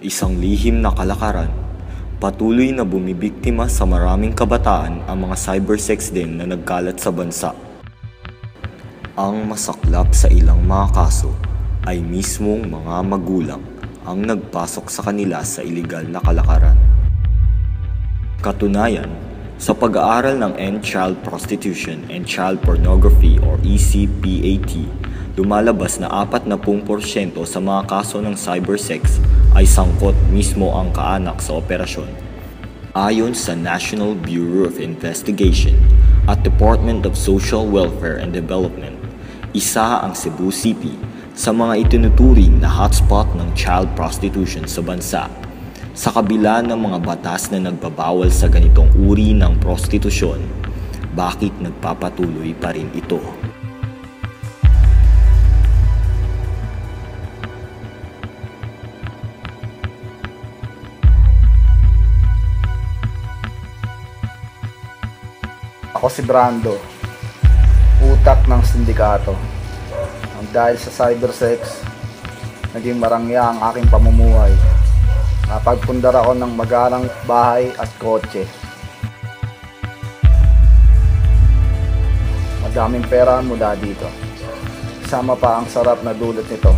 isang lihim na kalakaran. Patuloy na bumibiktima sa maraming kabataan ang mga cybersex din na nagkalat sa bansa. Ang masaklap sa ilang mga kaso ay mismong mga magulang ang nagpasok sa kanila sa iligal na kalakaran. Katunayan, sa pag-aaral ng End Child Prostitution and Child Pornography or ECPAT, lumalabas na 40% sa mga kaso ng cybersex ay sangkot mismo ang kaanak sa operasyon. Ayon sa National Bureau of Investigation at Department of Social Welfare and Development, isa ang Cebu City sa mga itinuturing na hotspot ng child prostitution sa bansa. Sa kabila ng mga batas na nagbabawal sa ganitong uri ng prostitusyon, bakit nagpapatuloy pa rin ito? Ako si Brando, utak ng sindikato. Ang dahil sa cybersex, naging marangya ang aking pamumuhay. Napagpundar ako ng magarang bahay at kotse. Madaming pera mula dito. Kasama pa ang sarap na dulot nito.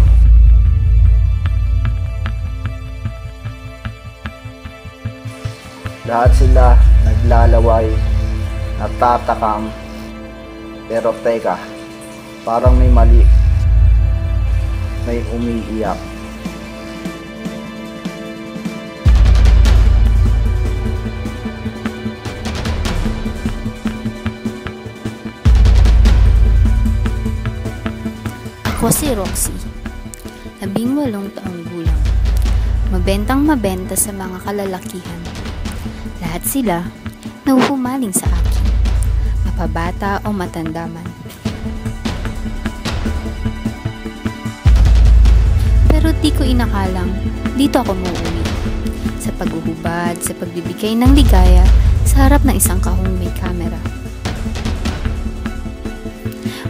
Lahat sila naglalaway, natatakam, pero teka, parang may mali, may umiiyak. Ako si Roxy, 18 taong gulang, mabentang mabenta sa mga kalalakihan. Lahat sila nahuhumaling sa akin, mapabata o matanda man. Pero di ko inakalang dito ako muuwi, sa paghuhubad, sa pagbibigay ng ligaya sa harap ng isang kahong may kamera.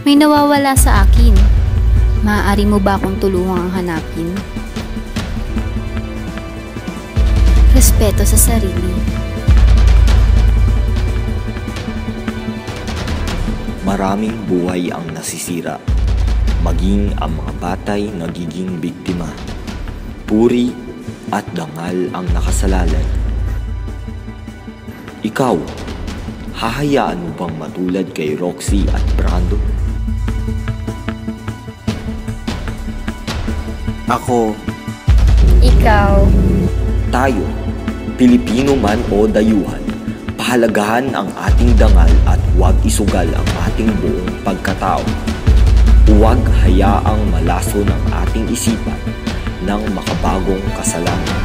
May nawawala sa akin. Maaari mo ba akong tulungang hanapin? Respeto sa sarili. Maraming buhay ang nasisira, maging ang mga batay nagiging biktima. Puri at dangal ang nakasalalay. Ikaw, hahayaan mo bang matulad kay Roxy at Brando? Ako, Ikaw, tayo, Pilipino man o dayuhan, pahalagahan ang ating dangal at huwag isugal ang ating buong pagkatao. Huwag hayaang malaso ng ating isipan ng makabagong kasalanan.